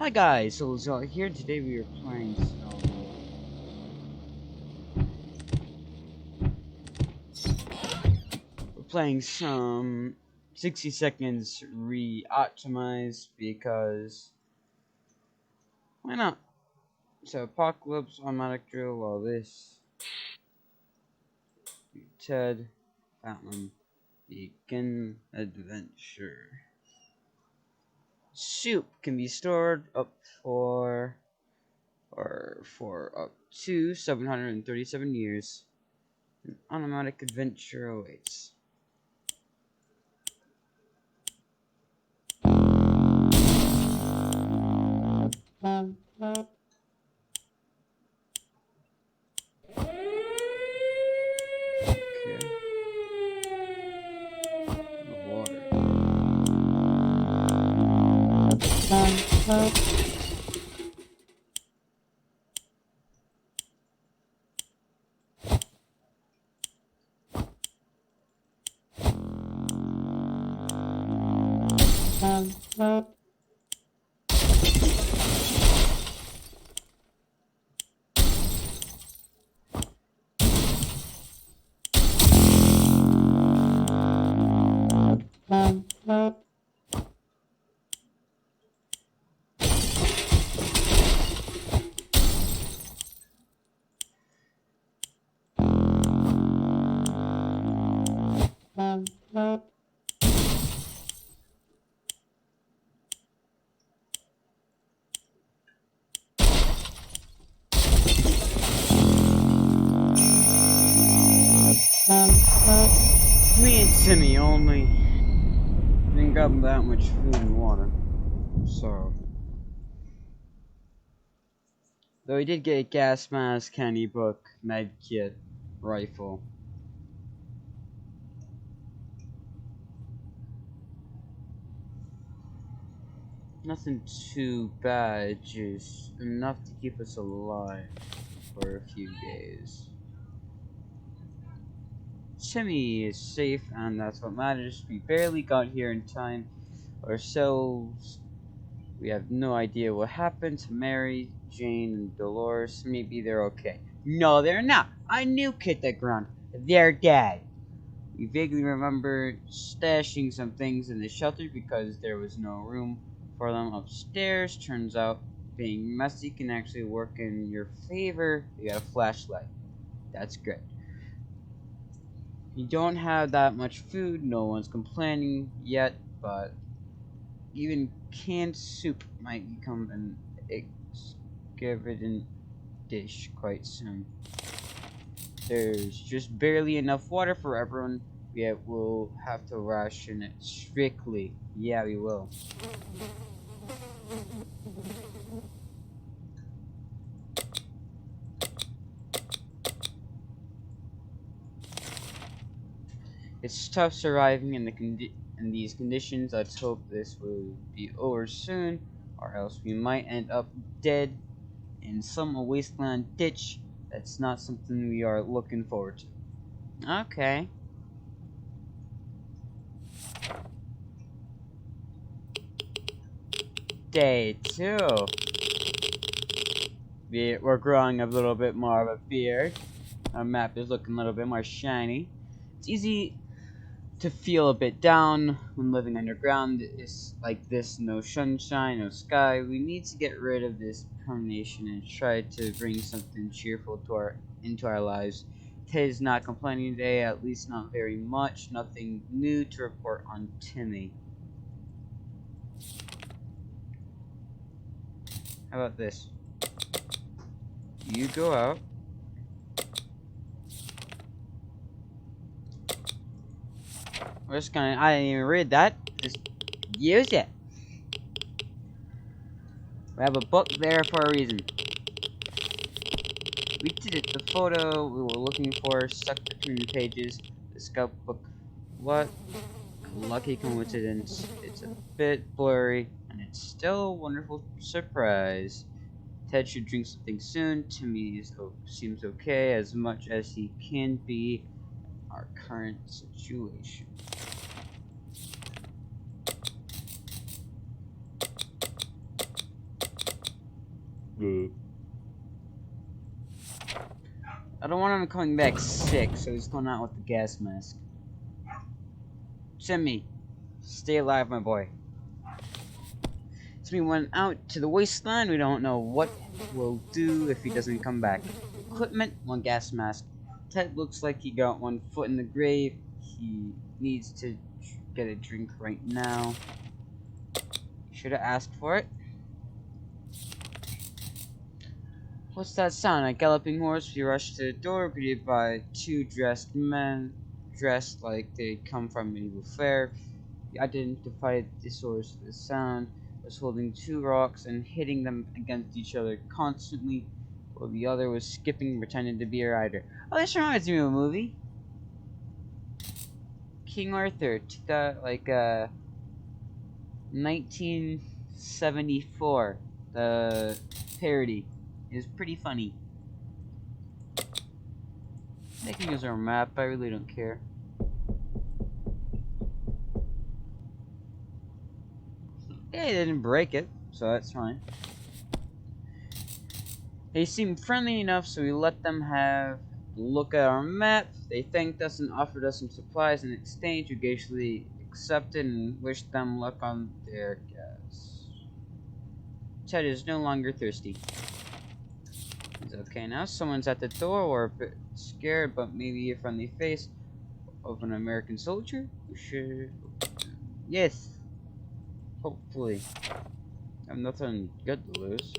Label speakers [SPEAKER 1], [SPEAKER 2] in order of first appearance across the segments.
[SPEAKER 1] Hi guys, so here today we are playing some 60 seconds re-optimized because why not? So Apocalypse, Automatic Drill, all this, Ted, Fountain, Beacon, Adventure. Soup can be stored up for up to 737 years. An automatic adventure awaits. Okay. The water. Me and Timmy only. Didn't grab that much food and water. So. Though he did get a gas mask, candy book, med kit, rifle. Nothing too bad, just enough to keep us alive for a few days. Timmy is safe, and that's what matters. We barely got here in time ourselves. We have no idea what happened to Mary, Jane, and Dolores. Maybe they're okay. No, they're not. I knew hit the ground. They're dead. We vaguely remember stashing some things in the shelter because there was no room for them upstairs. Turns out being messy can actually work in your favor. We got a flashlight. That's good. You don't have that much food. No one's complaining yet, but even canned soup might become an extravagant dish quite soon. There's just barely enough water for everyone. Yet we'll have to ration it strictly. Yeah, we will. It's tough surviving in these conditions. Let's hope this will be over soon, or else we might end up dead in some wasteland ditch. That's not something we are looking forward to. Okay. Day 2. We're growing a little bit more of a beard. Our map is looking a little bit more shiny. It's easy to feel a bit down when living underground. It's like this, no sunshine, no sky. We need to get rid of this permanation and try to bring something cheerful into our lives. Ted is not complaining today, at least not very much. Nothing new to report on Timmy. How about this? You go out. We're just gonna, I didn't even read that. Just use it. We have a book there for a reason. We did it. The photo we were looking for stuck between the pages. The scout book. What a lucky coincidence. It's a bit blurry, and it's still a wonderful surprise. Ted should drink something soon. Timmy seems okay, as much as he can be in our current situation. I don't want him coming back sick, so he's going out with the gas mask. Timmy, stay alive, my boy. Timmy went out to the wasteland. We don't know what we'll do if he doesn't come back. Equipment, one gas mask. Ted looks like he got one foot in the grave. He needs to get a drink right now. Should have asked for it. What's that sound? A galloping horse. We rushed to the door, greeted by two dressed men, dressed like they come from medieval fair. We identified the source of the sound was holding two rocks and hitting them against each other constantly, while the other was skipping, pretending to be a rider. Oh, this reminds me of a movie. King Arthur, 1974. The parody is pretty funny. They can use our map, I really don't care. Yeah, they didn't break it, so that's fine. They seemed friendly enough, so we let them have a look at our map. They thanked us and offered us some supplies in exchange. We graciously accepted and wished them luck on their guess. Ted is no longer thirsty. He's okay now. Someone's at the door. We're a bit scared, but maybe a friendly face of an American soldier? We should... Yes. Hopefully. I have nothing good to lose.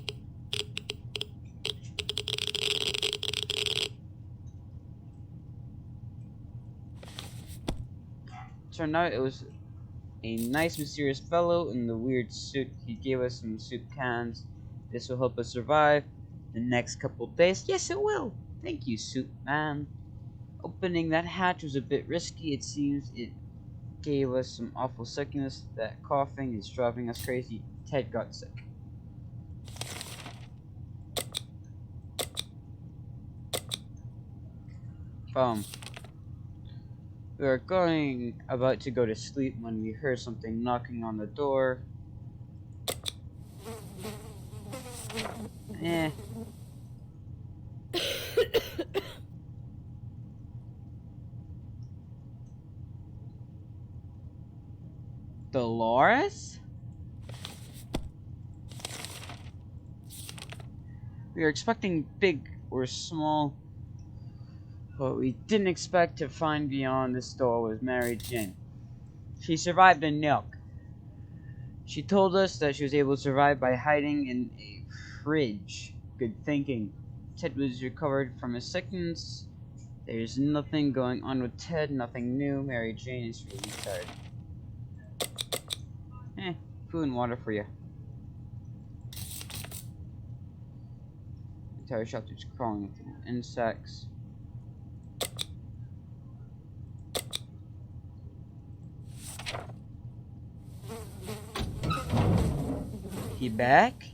[SPEAKER 1] Turned out it was a nice mysterious fellow in the weird suit. He gave us some soup cans. This will help us survive the next couple days. Yes, it will. Thank you, soup man. Opening that hatch was a bit risky. It seems it gave us some awful sickness. That coughing is driving us crazy. Ted got sick. We were about to go to sleep when we heard something knocking on the door. Dolores? We were expecting big or small. What we didn't expect to find beyond this door was Mary Jane. She survived in milk. She told us that she was able to survive by hiding in a fridge. Good thinking. Ted was recovered from his sickness. There's nothing going on with Ted, nothing new. Mary Jane is really tired. Food and water for you. The entire shelter is crawling with insects. He back?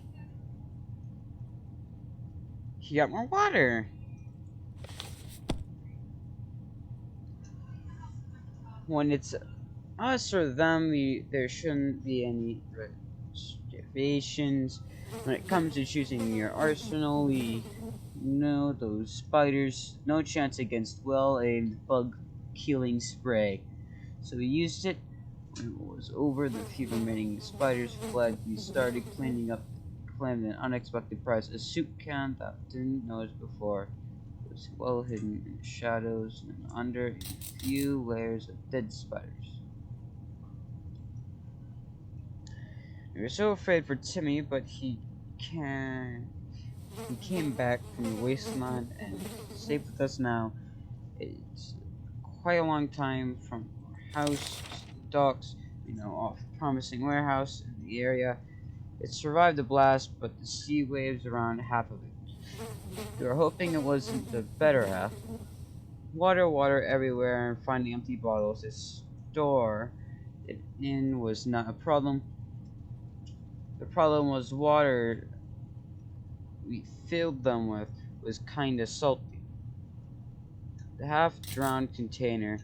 [SPEAKER 1] He got more water. When it's us or them, there shouldn't be any reservations. When it comes to choosing your arsenal, we know those spiders, no chance against well-aimed bug-killing spray. So we used it. When it was over, the few remaining spiders fled. We started cleaning up, claimed an unexpected prize, a soup can that didn't notice before. It was well hidden in the shadows and under a few layers of dead spiders. We were so afraid for Timmy, but he came back from the wasteland and is safe with us now. It's quite a long time from our house to the docks. We know of a promising warehouse in the area. It survived the blast, but the sea waves around half of it. We were hoping it wasn't the better half. Water everywhere, and finding empty bottles to store it in was not a problem. The problem was water we filled them with was kinda salty. The half-drowned container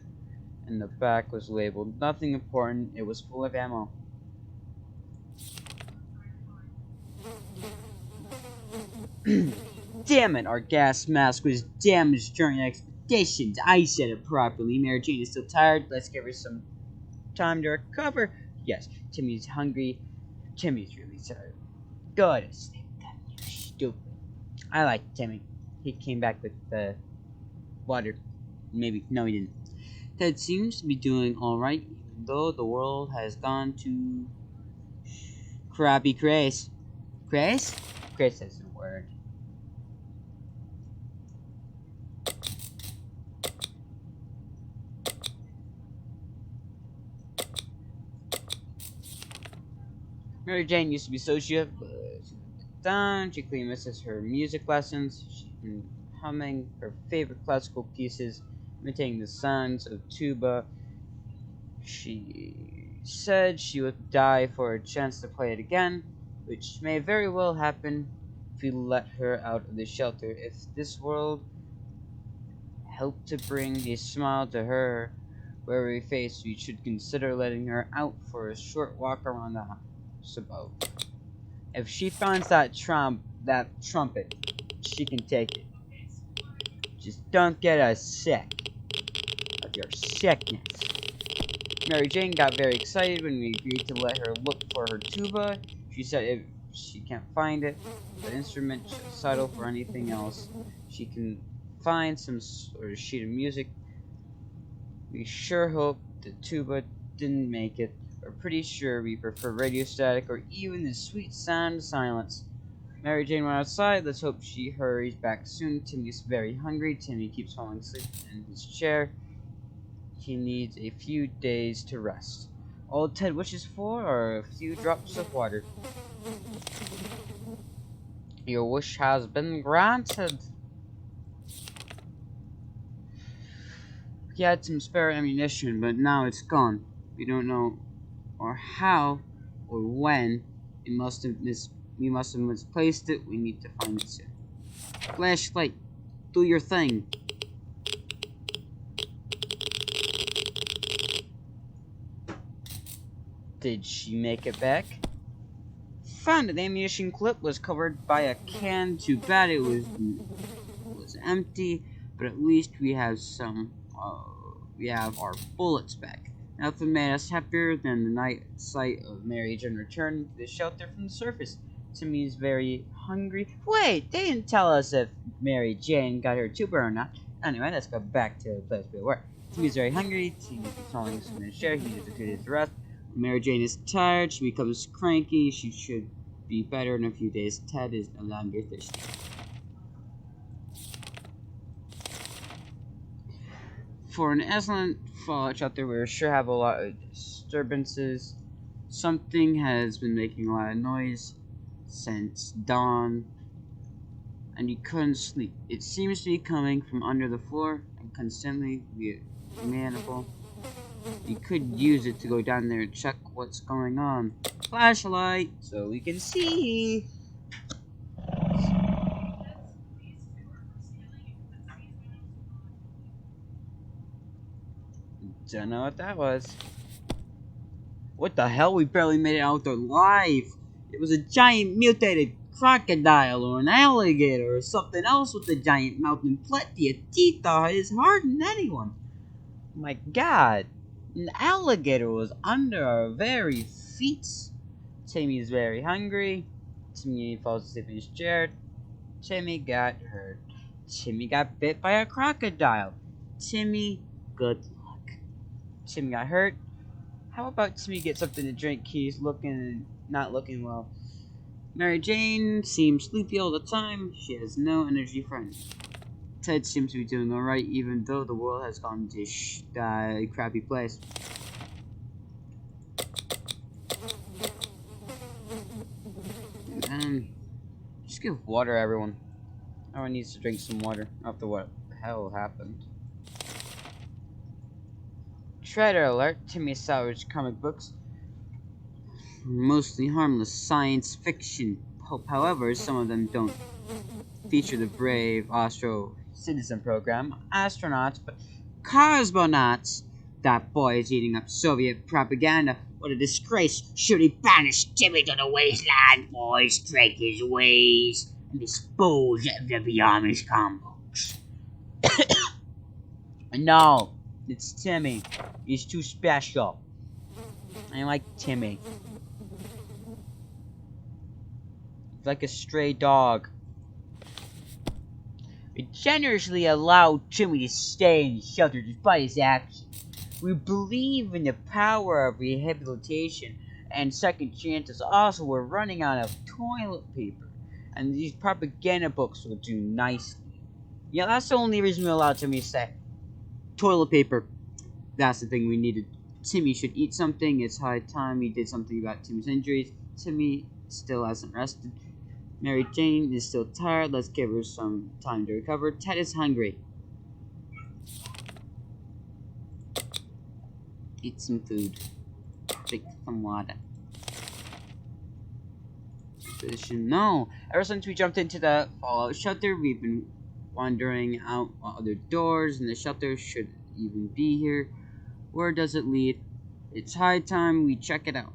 [SPEAKER 1] in the back was labeled nothing important. It was full of ammo. Damn it, our gas mask was damaged during expeditions. I said it properly. Mary Jane is still tired. Let's give her some time to recover. Yes, Timmy's hungry. Timmy's really tired. Go to sleep, then, you stupid. I like Timmy. He came back with the water. Maybe. No, he didn't. Ted seems to be doing alright, even though the world has gone to crappy craze. Craze? Craze isn't a word. Mary Jane used to be sociable, but she's down. She clearly misses her music lessons. She's been humming her favorite classical pieces, imitating the sounds of tuba. She said she would die for a chance to play it again, which may very well happen if we let her out of the shelter. If this world helped to bring a smile to her weary face, we should consider letting her out for a short walk around the house above. If she finds that trumpet, she can take it. Just don't get us sick of your sickness. Mary Jane got very excited when we agreed to let her look for her tuba. She said if she can't find it, the instrument should settle for anything else. She can find some sort of sheet of music. We sure hope the tuba didn't make it. We're pretty sure we prefer radio static or even the sweet sound of silence. Mary Jane went outside. Let's hope she hurries back soon. Timmy's very hungry. Timmy keeps falling asleep in his chair. He needs a few days to rest. All Ted wishes for are a few drops of water. Your wish has been granted. He had some spare ammunition, but now it's gone. We don't know or how or when we must have misplaced it. We need to find it soon. Flashlight, do your thing. Did she make it back? Found it. The ammunition clip was covered by a can. Too bad it was empty, but at least we have some. We have our bullets back. Nothing made us happier than the sight of Mary Jane returning to the shelter from the surface. Timmy's very hungry. Wait, they didn't tell us if Mary Jane got her tuba or not. Anyway, let's go back to the place we were. Timmy's very hungry. Timmy keeps falling asleep in his chair. He needs a few days to rest. Mary Jane is tired. She becomes cranky. She should be better in a few days. Ted is no longer thirsty. For an excellent fallout shelter, we sure have a lot of disturbances. Something has been making a lot of noise since dawn, and you couldn't sleep. It seems to be coming from under the floor and constantly be manageable. You could use it to go down there and check what's going on. Flashlight, so we can see. Don't know what that was. What the hell? We barely made it out alive. It was a giant mutated crocodile or an alligator or something else with a giant mouth and plenty of teeth that is harder than anyone. My god. An alligator was under our very feet. Timmy is very hungry. Timmy falls asleep in his chair. Timmy got hurt. Timmy got bit by a crocodile. Timmy, good luck. Timmy got hurt. How about Timmy get something to drink? He's not looking well. Mary Jane seems sleepy all the time. She has no energy for anything. Ted seems to be doing alright, even though the world has gone to a crappy place. Just give water, everyone. Everyone needs to drink some water after what the hell happened. Shredder alert, Timmy Savage comic books. Mostly harmless science fiction. However, some of them don't feature the brave Astro Citizen program. Astronauts, but cosmonauts. That boy is eating up Soviet propaganda. What a disgrace. Should he banish Timmy to the wasteland? Boys, break his ways. and dispose of the Amish combos. No, it's Timmy. He's too special. I like Timmy. He's like a stray dog. We generously allow Timmy to stay in the shelter despite his actions. We believe in the power of rehabilitation and second chances. Also, we're running out of toilet paper, and these propaganda books will do nicely. Yeah, that's the only reason we allowed Timmy to stay. Toilet paper. That's the thing we needed. Timmy should eat something. It's high time he did something about Timmy's injuries. Timmy still hasn't rested. Mary Jane is still tired. Let's give her some time to recover. Ted is hungry. Eat some food. Drink some water. No. Ever since we jumped into the Fallout shelter, we've been wandering out other doors, and the shelter should even be here. Where does it lead? It's high time we check it out.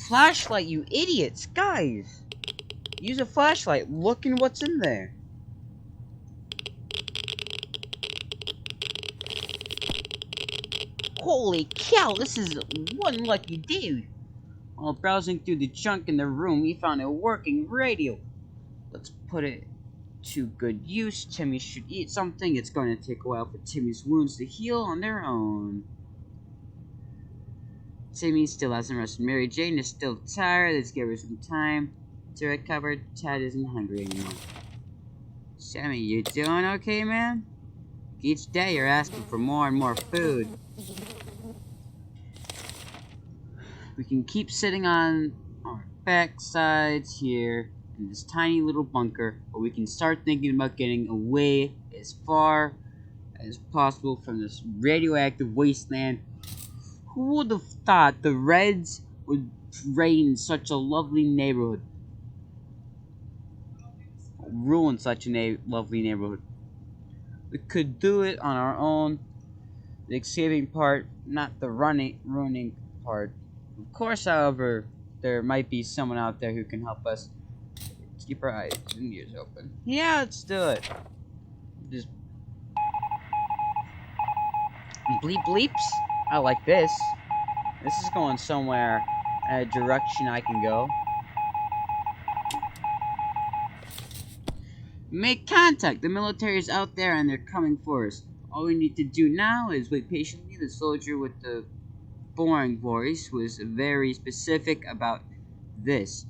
[SPEAKER 1] Flashlight, you idiots! Guys! Use a flashlight. Look in what's in there. Holy cow, this is one lucky day. While browsing through the junk in the room, we found a working radio. Let's put it to good use. Timmy should eat something. It's going to take a while for Timmy's wounds to heal on their own. Timmy still hasn't rested. Mary Jane is still tired. Let's give her some time to recover. Ted isn't hungry anymore. Sammy, you doing okay, man? Each day you're asking for more and more food. We can keep sitting on our backsides here in this tiny little bunker, but we can start thinking about getting away as far as possible from this radioactive wasteland. Who would have thought the Reds would reign such a lovely neighborhood? Ruin such a lovely neighborhood. We could do it on our own. The escaping part, not the ruining part. Of course, however, there might be someone out there who can help us. Let's keep our eyes and ears open. Yeah, let's do it. Just bleep bleeps. I like this. This is going somewhere, a direction I can go. Make contact! The military is out there and they're coming for us. All we need to do now is wait patiently. The soldier with the boring voice was very specific about this.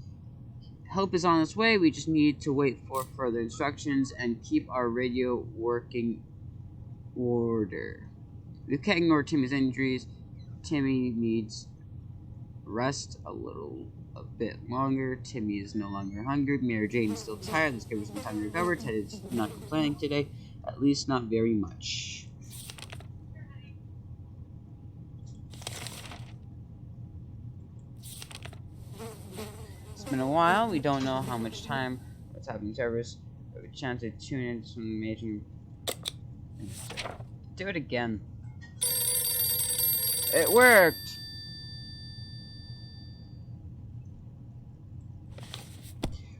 [SPEAKER 1] Help is on its way. We just need to wait for further instructions and keep our radio working order. We can't ignore Timmy's injuries. Timmy needs rest a bit longer. Timmy is no longer hungry. Mary Jane is still tired. Let's give her some time to recover. Ted is not complaining today, at least not very much. It's been a while. We don't know how much time what's happening service. We have a chance to tune into some amazing. Do it again. It worked.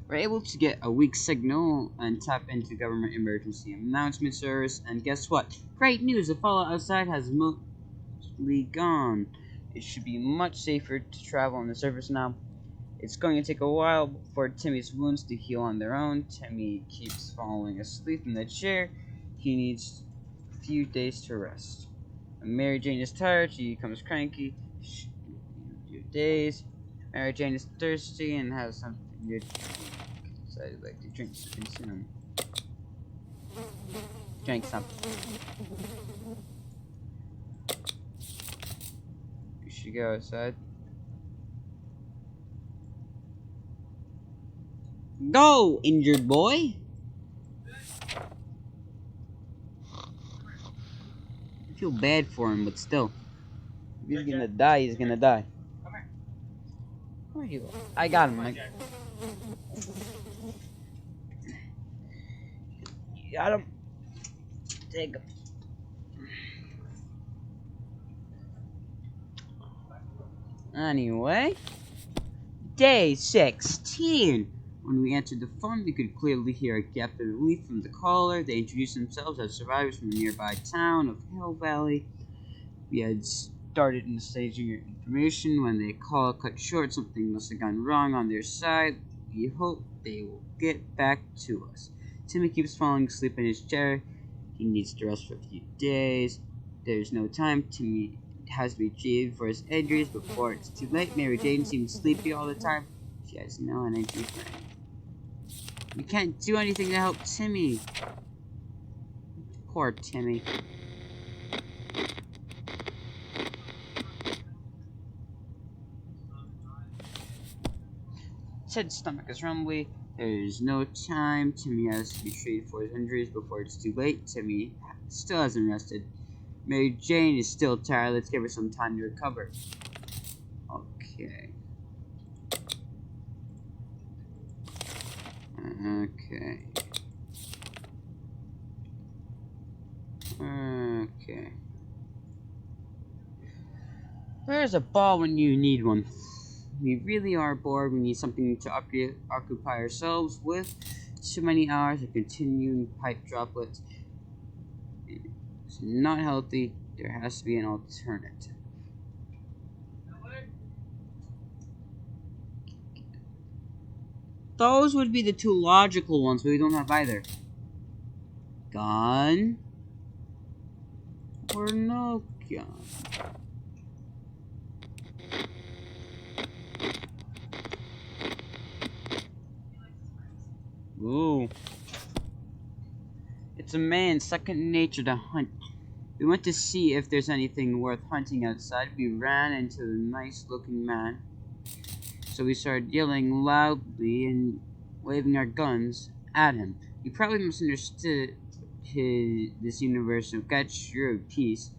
[SPEAKER 1] We're able to get a weak signal and tap into government emergency announcement service, and guess what? Great news! The fallout outside has mostly gone. It should be much safer to travel on the surface now. It's going to take a while for Timmy's wounds to heal on their own. Timmy keeps falling asleep in the chair. He needs a few days to rest. And Mary Jane is tired. She becomes cranky. A few days. Mary Jane is thirsty and has something to drink. So I'd like to drink something soon. Drink something. We should go outside. Go, injured boy! I feel bad for him, but still. If he's gonna die, he's gonna die.
[SPEAKER 2] Come here.
[SPEAKER 1] Where are you? I got him. You got him. Take him. Anyway. Day 16. When we answered the phone, we could clearly hear a gap of relief from the caller. They introduced themselves as survivors from the nearby town of Hill Valley. We had started staging your information when the call cut short. Something must have gone wrong on their side. We hope they will get back to us. Timmy keeps falling asleep in his chair. He needs to rest for a few days. There's no time. Timmy has to be treated for his injuries before it's too late. Mary Jane seems sleepy all the time. She has no energy for anything. We can't do anything to help Timmy. Poor Timmy. Ted's stomach is rumbly. There's no time. Timmy has to be treated for his injuries before it's too late. Timmy still hasn't rested. Mary Jane is still tired. Let's give her some time to recover. Okay. Okay. Okay. Where's a ball when you need one? We really are bored. We need something to occupy ourselves with. Too many hours of continuing pipe droplets. It's not healthy. There has to be an alternative. Those would be the two logical ones, but we don't have either. Gun or no gun? Ooh. It's a man's second nature to hunt. We went to see if there's anything worth hunting outside. We ran into the nice-looking man. So we started yelling loudly and waving our guns at him. He probably misunderstood this universal catch your peace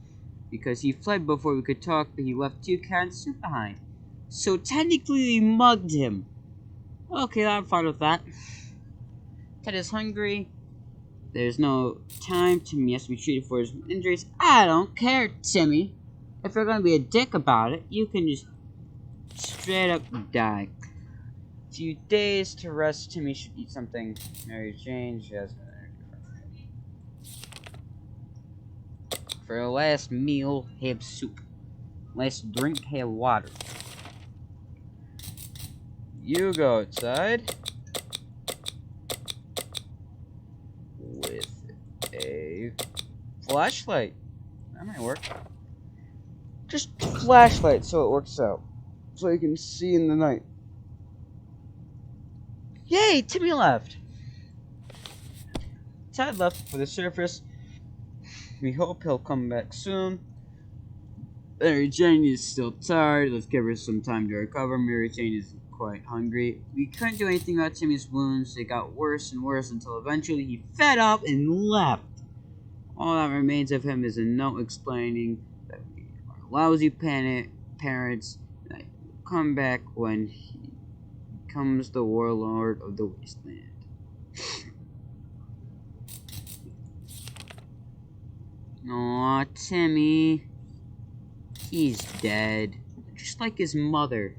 [SPEAKER 1] because he fled before we could talk, but he left 2 cans of soup behind. So technically we mugged him. Okay, I'm fine with that. Ted is hungry. There's no time. Timmy has to be treated for his injuries. I don't care, Timmy. If you're gonna be a dick about it, you can just straight up die. A few days to rest. Timmy should eat something. Mary Jane, she has no energy for the last meal, have soup. Last drink, have water. You go outside with a flashlight. That might work. Just flashlight so it works out. So you can see in the night. Yay! Timmy left. Ted left for the surface. We hope he'll come back soon. Mary Jane is still tired. Let's give her some time to recover. Mary Jane is quite hungry. We couldn't do anything about Timmy's wounds. They got worse and worse until eventually he fed up and left. All that remains of him is a note explaining that we are lousy parents that will come back when he becomes the warlord of the wasteland. Aw, Timmy. He's dead. Just like his mother.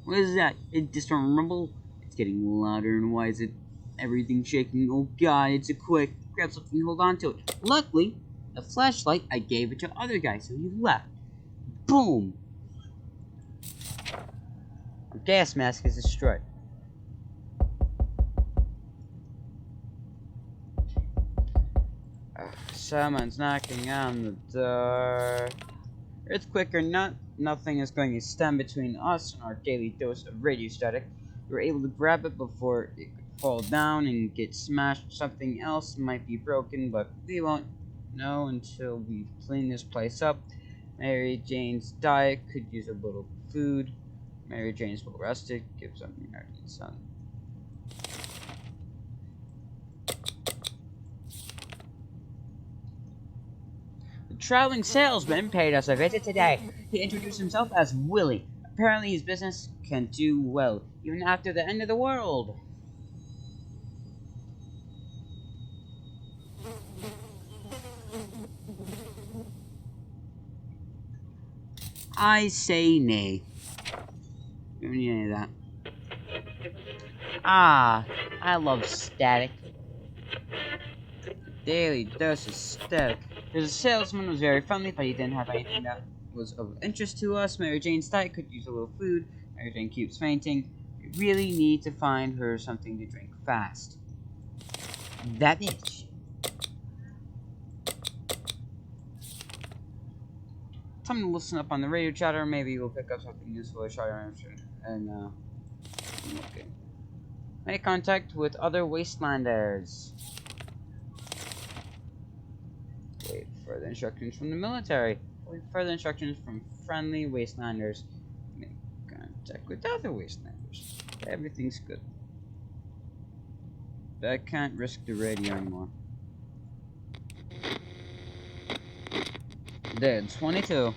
[SPEAKER 1] What is that? It just a rumble? It's getting louder, and why is it everything shaking? Oh god, it's a quick. Grab something and hold on to it. Luckily, the flashlight, I gave it to the other guy, so he left. Boom! Our gas mask is destroyed. Someone's knocking on the door. Earthquake or not, nothing is going to stand between us and our daily dose of radio static. We were able to grab it before it could fall down and get smashed. Something else might be broken, but we won't know until we've cleaned this place up. Mary Jane's diet could use a little food. Mary Jane's well rested. Give something her sun. Traveling salesman paid us a visit today. He introduced himself as Willie. Apparently his business can do well, even after the end of the world. I say nay. don't need any of that. Ah, I love static. Daily dose of static. The salesman was very friendly, but he didn't have anything that was of interest to us. Mary Jane's diet could use a little food. Mary Jane keeps fainting. We really need to find her something to drink fast. That itch. Time to listen up on the radio chatter. Maybe we'll pick up something useful to try our answer. And, okay. Make contact with other wastelanders. Wait further instructions from the military. Wait further instructions from friendly wastelanders. Make contact with other wastelanders. Everything's good. But I can't risk the radio anymore. Dead 22.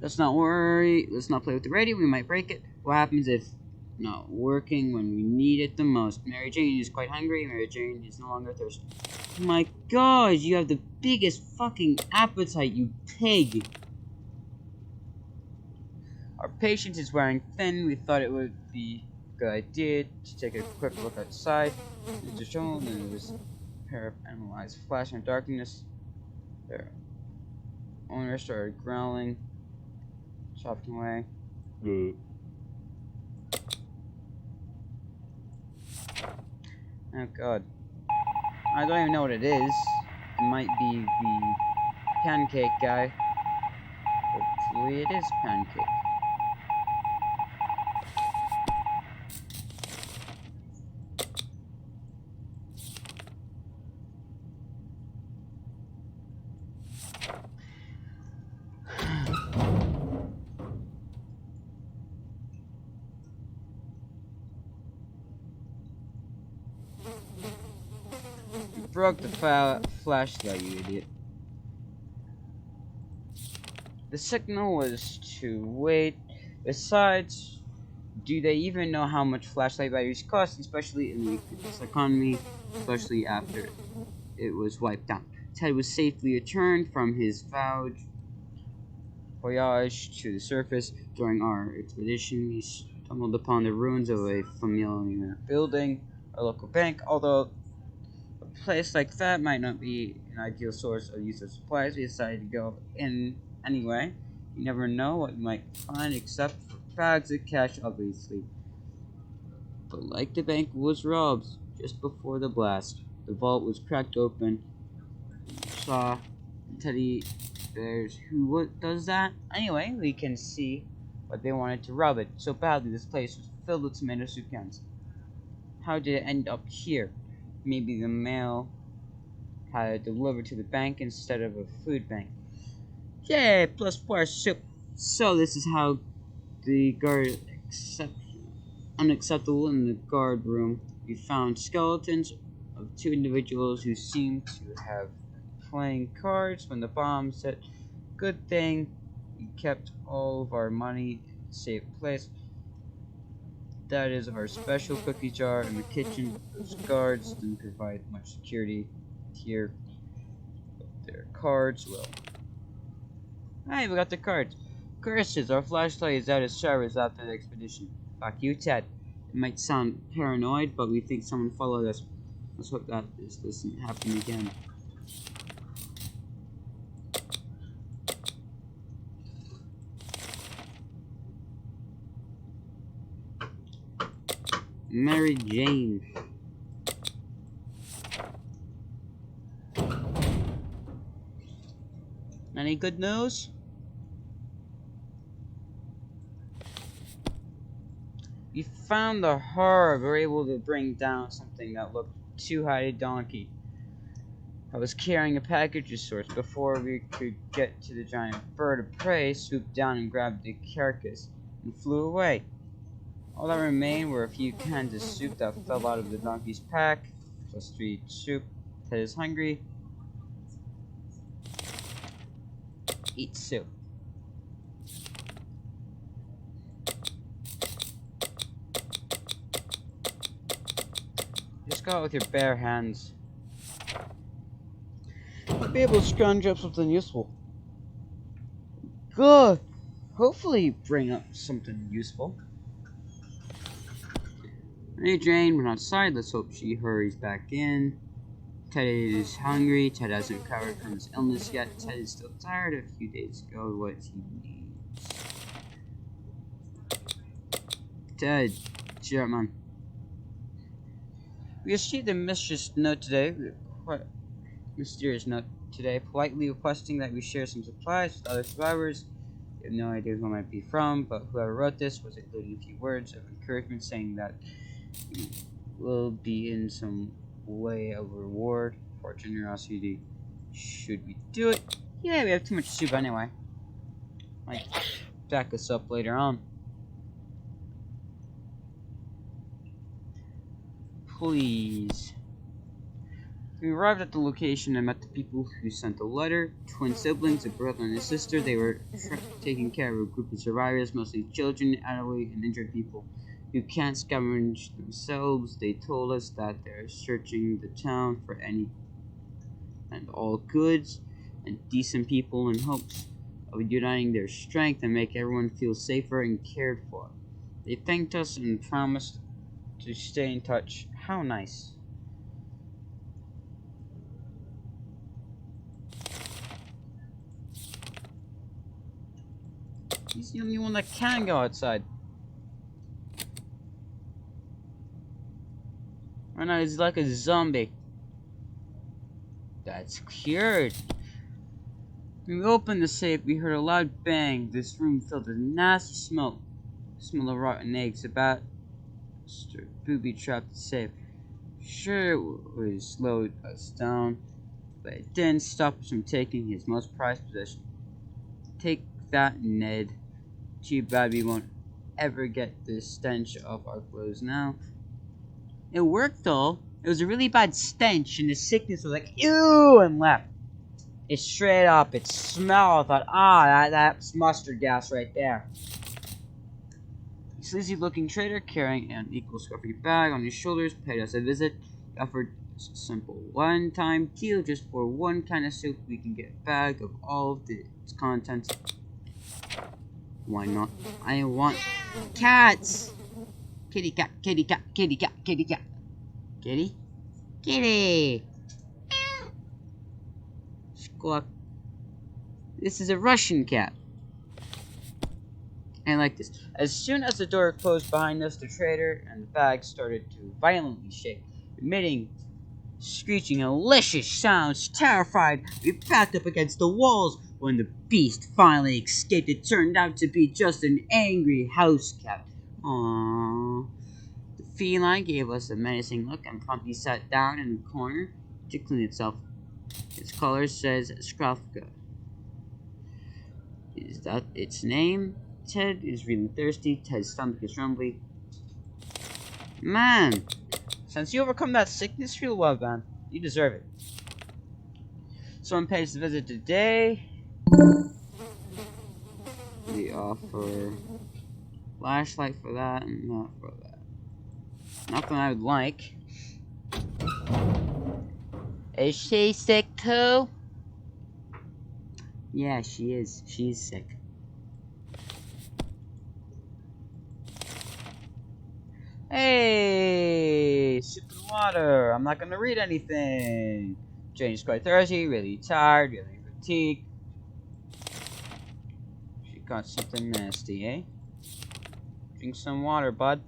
[SPEAKER 1] Let's not worry. Let's not play with the radio. We might break it. What happens if not working when we need it the most? Mary Jane is quite hungry. Mary Jane is no longer thirsty. My God, you have the biggest fucking appetite, you pig. Our patient is wearing thin. We thought it would be a good idea to take a quick look outside. Mr. Joel, and it was a pair of animal eyes flashing in darkness. Their owner started growling, chopping away. Oh God. I don't even know what it is. It might be the pancake guy. Hopefully it is pancake. Broke the flashlight, you idiot. The signal was to wait. Besides, do they even know how much flashlight batteries cost, especially in this economy, especially after it was wiped out? Ted was safely returned from his voyage to the surface. During our expedition, we stumbled upon the ruins of a familiar building, a local bank, although a place like that might not be an ideal source of use of supplies. We decided to go in anyway. You never know what you might find except for bags of cash, obviously. But like the bank was robbed just before the blast. The vault was cracked open. We saw teddy bears. What does that? Anyway, we can see what they wanted to rob it so badly. This place was filled with tomato soup cans. How did it end up here? Maybe the mail had it delivered to the bank instead of a food bank. Yay, plus 4 soup. So this is how the guard unacceptable in the guard room. We found skeletons of 2 individuals who seemed to have been playing cards when the bomb set. Good thing we kept all of our money in a safe place. That is our special cookie jar in the kitchen. Those guards didn't provide much security here. But their cards will. Hey, we got the cards. Curses, our flashlight is out of service after the expedition. Fuck you, Ted. It might sound paranoid, but we think someone followed us. Let's hope that this doesn't happen again. Mary Jane. Any good news? We found the herd. We were able to bring down something that looked too high to donkey. I was carrying a package of sorts. Before we could get to the giant bird of prey, swooped down and grabbed the carcass and flew away. All that remained were a few cans of soup that fell out of the donkey's pack. Plus 3 soup. Ted is hungry. Eat soup. Just go out with your bare hands. Might be able to scrounge up something useful. good. Hopefully bring up something useful. Hey Jane, we're outside. Let's hope she hurries back in. Ted is hungry. Ted hasn't recovered from his illness yet. Ted is still tired. A few days ago, what he needs. Ted, cheer up, man. We received a mysterious note today, politely requesting that we share some supplies with other survivors. We have no idea who it might be from, but whoever wrote this was including a few words of encouragement saying that we will be in some way of reward for generosity. Should we do it? Yeah, we have too much soup anyway. Might back us up later on. Please. We arrived at the location and met the people who sent the letter. Twin siblings, a brother and a sister. They were taking care of a group of survivors, mostly children, elderly, and injured people who can't scavenge themselves. They told us that they're searching the town for any and all goods and decent people in hopes of uniting their strength and make everyone feel safer and cared for. They thanked us and promised to stay in touch. How nice. He's the only one that can go outside. Right now he's like a zombie. That's cured. When we opened the safe, we heard a loud bang. This room filled with nasty smoke. Smell of rotten eggs. About booby-trapped the safe. Sure, it would slowed us down, but it didn't stop us from taking his most prized possession. Take that, Ned. Too bad we won't ever get the stench off our clothes now. It worked though. It was a really bad stench, and the sickness was like, ew, and left. It straight up, it smelled. I thought, that's mustard gas right there. A sleazy looking trader carrying an equal scruffy bag on his shoulders paid us a visit. He offered a simple one-time deal. Just for one can of soup, we can get a bag of all of its contents. Why not? I want cats! Kitty cat, kitty cat, kitty cat, kitty cat. Kitty? Kitty! Squawk. This is a Russian cat. I like this. As soon as the door closed behind us, the trader and the bag started to violently shake, emitting screeching, malicious sounds. Terrified, we backed up against the walls. When the beast finally escaped, it turned out to be just an angry house cat. Aww. The feline gave us a menacing look and promptly sat down in a corner to clean itself. Its color says Skrafka. Is that its name? Ted is really thirsty. Ted's stomach is rumbly. Man, since you overcome that sickness real well, man, you deserve it. Someone pays the visit today. We offer flashlight for that and not for that. Nothing I would like. Is she sick too? Yeah, she is. She's sick. Hey, soup and water. I'm not gonna read anything. Jane's quite thirsty, really tired, really fatigued. She got something nasty, eh? Drink some water, bud.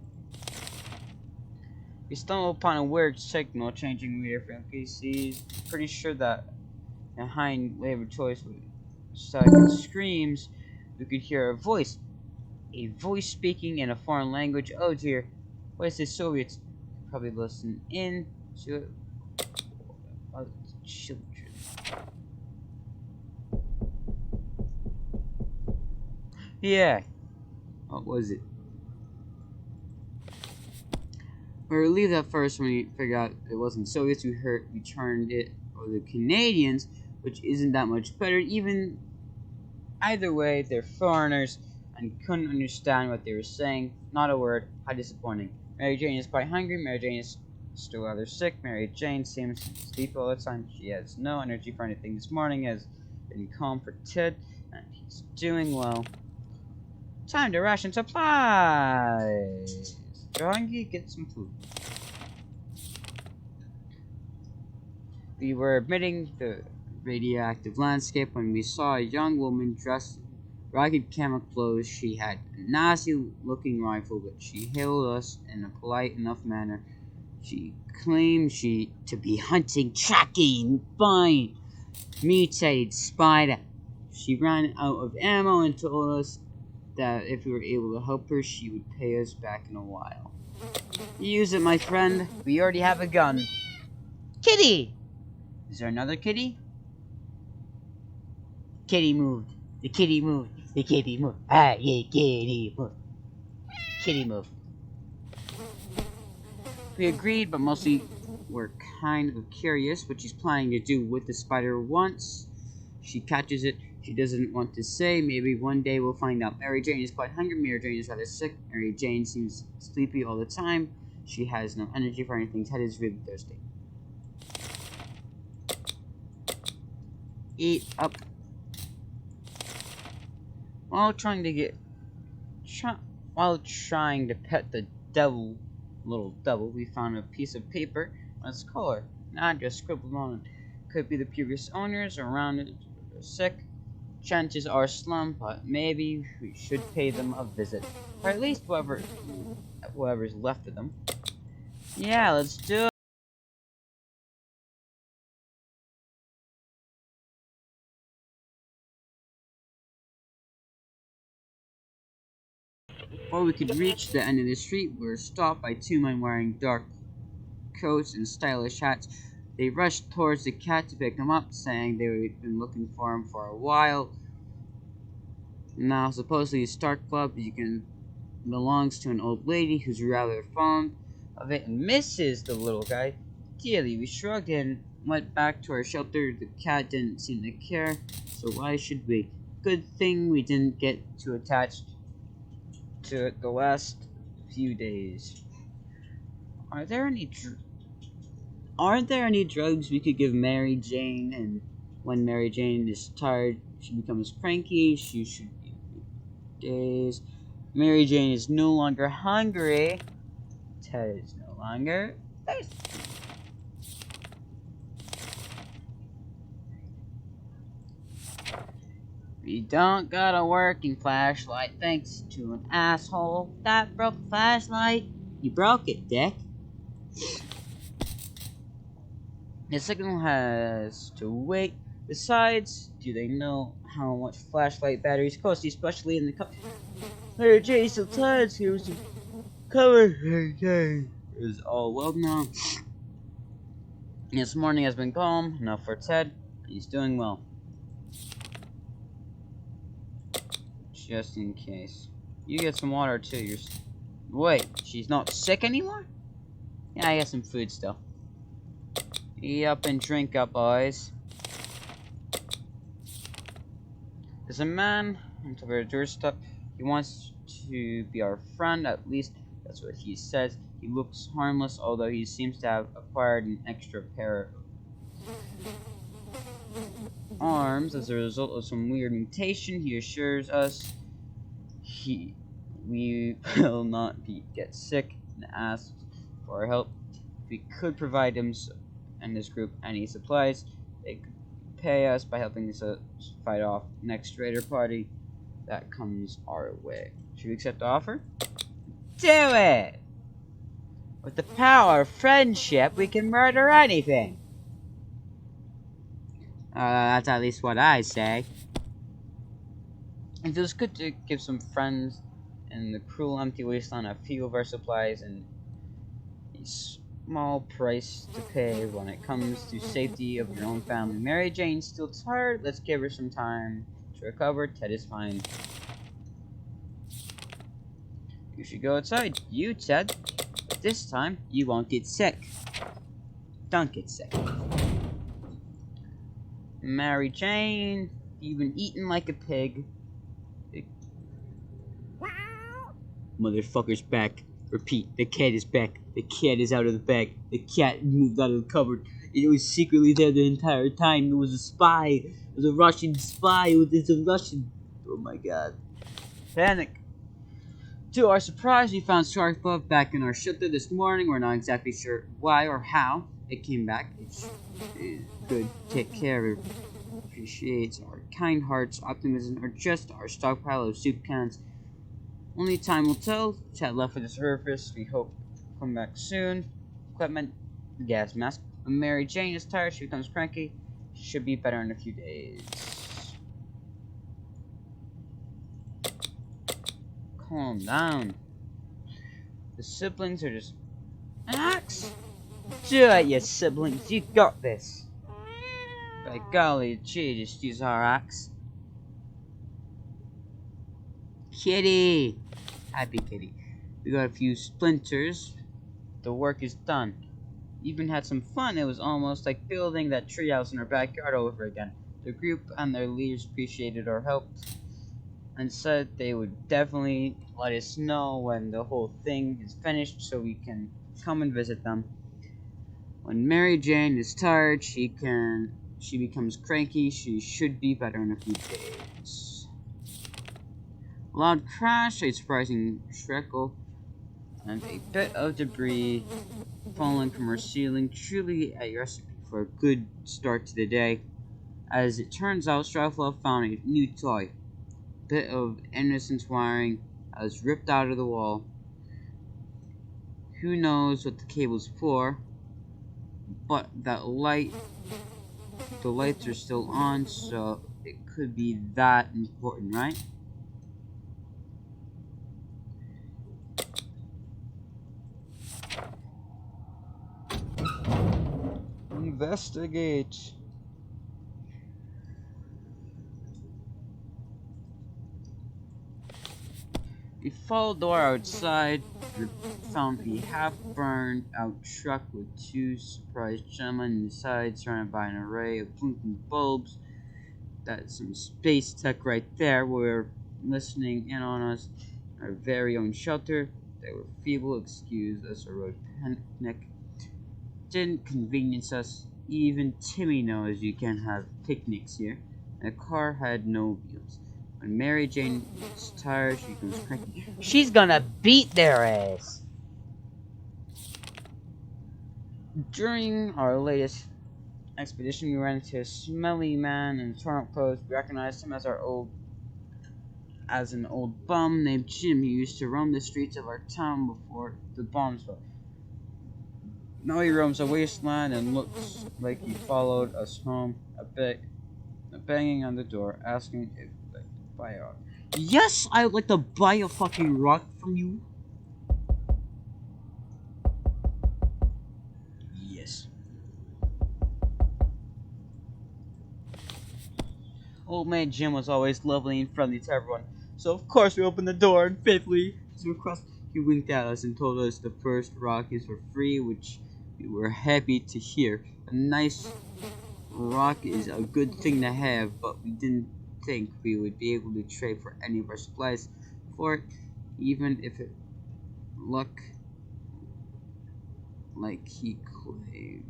[SPEAKER 1] We stumbled upon a weird signal changing meter frequencies. Pretty sure that behind labor choice with silent screams, we could hear a voice. A voice speaking in a foreign language. Oh dear. What is this? Soviets? Probably listen in to children. Yeah. What was it? We were relieved at first when we figured out it wasn't Soviets. We turned it for the Canadians, which isn't that much better. Either way, they're foreigners and couldn't understand what they were saying. Not a word. How disappointing. Mary Jane is quite hungry. Mary Jane is still rather sick. Mary Jane seems to sleep all the time. She has no energy for anything this morning. Has been calm for Ted. and he's doing well. Time to ration supplies. Drangi, get some food. We were admitting the radioactive landscape when we saw a young woman dressed in ragged camouflage. She had a Nazi-looking rifle, but she hailed us in a polite enough manner. She claimed to be hunting, tracking, fine mutated spider. She ran out of ammo and told us that if we were able to help her, she would pay us back in a while. Use it, my friend. We already have a gun. Kitty! Is there another kitty? Kitty moved. The kitty moved. The kitty moved. Ah, yeah, kitty moved. Kitty moved. We agreed, but mostly were kind of curious what she's planning to do with the spider once she catches it. She doesn't want to say. Maybe one day we'll find out. Mary Jane is quite hungry. Mary Jane is rather sick. Mary Jane seems sleepy all the time. She has no energy for anything. Ted is really thirsty. Eat up. While trying to pet the little devil, we found a piece of paper on its collar. An address scribbled on it. Could be the previous owners around it are sick. Chances are slim, but maybe we should pay them a visit, or at least whoever's left of them. Yeah, let's do it. Before we could reach the end of the street, we were stopped by two men wearing dark coats and stylish hats. They rushed towards the cat to pick him up, saying they had been looking for him for a while. Now, supposedly a Stark Club belongs to an old lady who's rather fond of it and misses the little guy dearly. We shrugged and went back to our shelter. The cat didn't seem to care, so why should we? Good thing we didn't get too attached to it the last few days. Aren't there any drugs we could give Mary Jane? And when Mary Jane is tired, she becomes cranky. She should be days. Mary Jane is no longer hungry. Ted is no longer thirsty. We don't got a working flashlight thanks to an asshole that broke the flashlight. You broke it, Dick. The signal has to wait. Besides, do they know how much flashlight batteries cost, especially in the Mary Jane still tired, so to cover her day is all well known. This morning has been calm enough for Ted. He's doing well. Just in case. You get some water too. Wait, she's not sick anymore? Yeah, I got some food still. Eat up and drink up, boys. There's a man on top of our doorstep. He wants to be our friend, at least that's what he says. He looks harmless, although he seems to have acquired an extra pair of arms as a result of some weird mutation. He assures us we will not get sick and asks for our help. If we could provide him and his group any supplies, they could pay us by helping us fight off next raider party that comes our way. Should we accept the offer? Do it! With the power of friendship, we can murder anything. That's at least what I say. It feels good to give some friends in the cruel, empty wasteland a few of our supplies and a small price to pay when it comes to safety of your own family. Mary Jane's still tired. Let's give her some time to recover. Ted is fine. You should go outside. You, Ted. But this time, you won't get sick. Don't get sick. Mary Jane, you've been eating like a pig. Motherfucker's back. Repeat, the cat is back. The cat is out of the bag. The cat moved out of the cupboard. It was secretly there the entire time. It was a spy. It was a Russian spy. It's a Russian. Oh my god. Panic. To our surprise, we found Sharkfluff back in our shelter this morning. We're not exactly sure why or how it came back. It could take care of it. Appreciates our kind hearts, optimism, or just our stockpile of soup cans. Only time will tell. Chat left for the surface. We hope come back soon. Equipment, gas mask. When Mary Jane is tired, she becomes cranky. She should be better in a few days. Calm down. The siblings are just... Axe! Do it, you siblings. You got this. By golly, gee, just use our axe. Kitty! Happy kitty. We got a few splinters. The work is done. Even had some fun. It was almost like building that treehouse in our backyard all over again. The group and their leaders appreciated our help and said they would definitely let us know when the whole thing is finished so we can come and visit them. When Mary Jane is tired, she becomes cranky. She should be better in a few days. Loud crash, a surprising shriekle, and a bit of debris falling from her ceiling. Truly a recipe for a good start to the day. As it turns out, Sharkfluff found a new toy. Bit of innocent wiring was ripped out of the wall. Who knows what the cable's for, but the lights are still on, so it could be that important, right? Investigate. We followed the door outside. We found a half-burned out truck with two surprised gentlemen inside, surrounded by an array of blinking bulbs. That's some space tech right there. We're listening in on us, our very own shelter. They were feeble, excuse us, a road picnic. Didn't convenience us. Even Timmy knows you can't have picnics here. And the car had no wheels. When Mary Jane is tired, she becomes cranky. She's gonna beat their ass! During our latest expedition, we ran into a smelly man in torn up clothes. We recognized him as an old bum named Jim. He used to roam the streets of our town before the bombs fell. Now he roams a wasteland and looks like he followed us home. A banging on the door, asking if we'd like to buy a rock. Yes, I would like to buy a fucking rock from you. Yes. Old man Jim was always lovely and friendly to everyone, so of course we opened the door and faithfully across. He winked at us and told us the first rock is for free, which we were happy to hear. A nice rock is a good thing to have, but we didn't think we would be able to trade for any of our supplies for it, even if it looked like he claimed.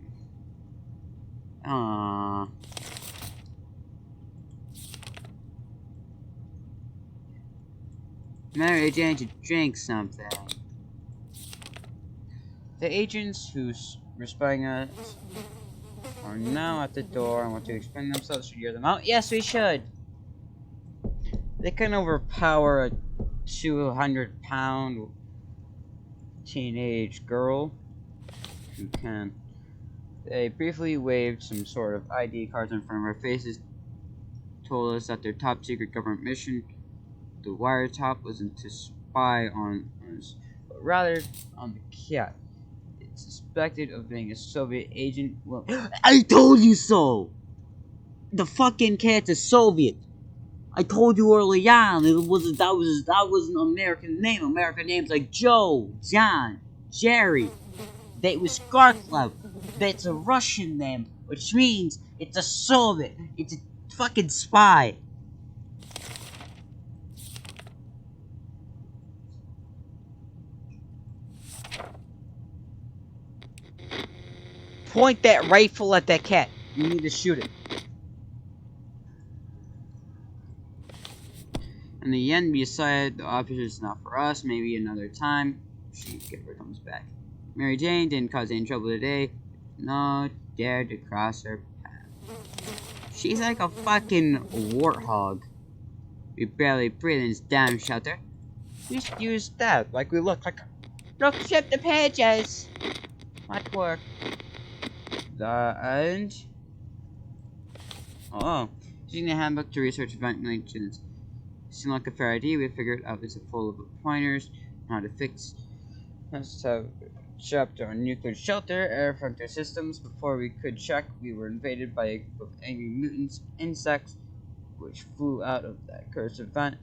[SPEAKER 1] Ah. Mary Jane to drink something. The agents who were spying us are now at the door and want to explain themselves. Should we hear them out? Yes, we should. They can overpower a 200-pound teenage girl who can. They briefly waved some sort of ID cards in front of our faces, told us that their top secret government mission, the wiretap, wasn't to spy on us, but rather on the cat. It's suspected of being a Soviet agent. Well, I told you so! The fucking cat's a Soviet! I told you early on that was an American name. American names like Joe, John, Jerry. That was Skarklov. That's a Russian name, which means it's a Soviet. It's a fucking spy.
[SPEAKER 2] point that rifle at that cat.
[SPEAKER 1] You need to shoot it. In the end, we decided the option is not for us. Maybe another time. She never comes back. Mary Jane didn't cause any trouble today. No dare to cross her path. She's like a fucking warthog. We barely breathe in this damn shelter. We should use that, like we look like. Look, flip the pages. What work? The end. Oh, using the handbook to research ventilations. Seemed like a fair idea. We figured out it's full of pointers on how to fix. Let's have chapter on nuclear shelter, air filter systems. Before we could check, we were invaded by a group of angry mutants, insects, which flew out of that cursed vent.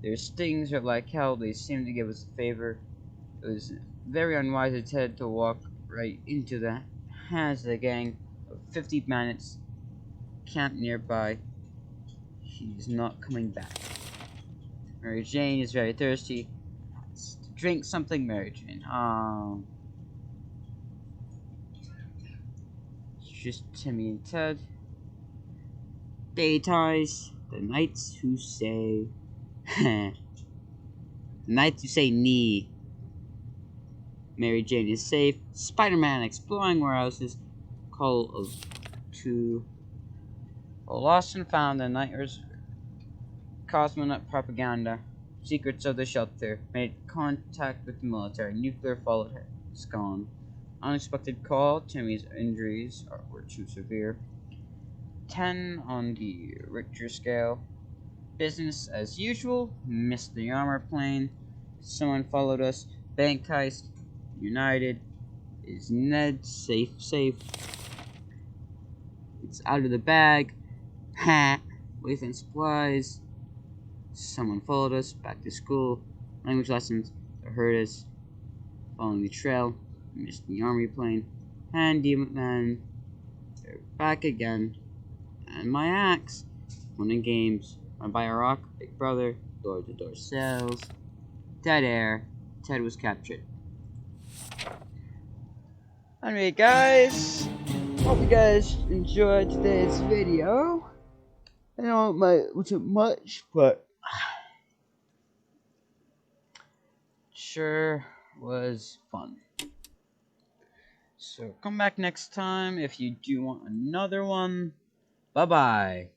[SPEAKER 1] Their stings are like hell. They seemed to give us a favor. It was very unwise of Ted to walk right into the hands of the gang of 50 bandits camped nearby. He's not coming back. Mary Jane is very thirsty. Let's drink something, Mary Jane. It's just Timmy and Ted. Day ties. The knights who say. The knights who say knee. Mary Jane is safe. Spider-Man exploring warehouses. Call of two. Lost and found. The nightmares. Cosmonaut propaganda. Secrets of the shelter. Made contact with the military. Nuclear followed her. It's gone. Unexpected call. Timmy's injuries were too severe. 10 on the Richter scale. Business as usual. Missed the armor plane. Someone followed us. Bank heist. United. Is Ned safe? It's out of the bag. Ha! Within supplies. Someone followed us. Back to school. Language lessons. They heard us. Following the trail. Missed the army plane. And Demon Man. They're back again. And my axe. Winning games. Run by a rock. Big brother. Door-to-door sales. Dead air. Ted was captured. Anyway, guys. Hope you guys enjoyed today's video. I know it wasn't much, but sure was fun. So come back next time if you do want another one. Bye bye.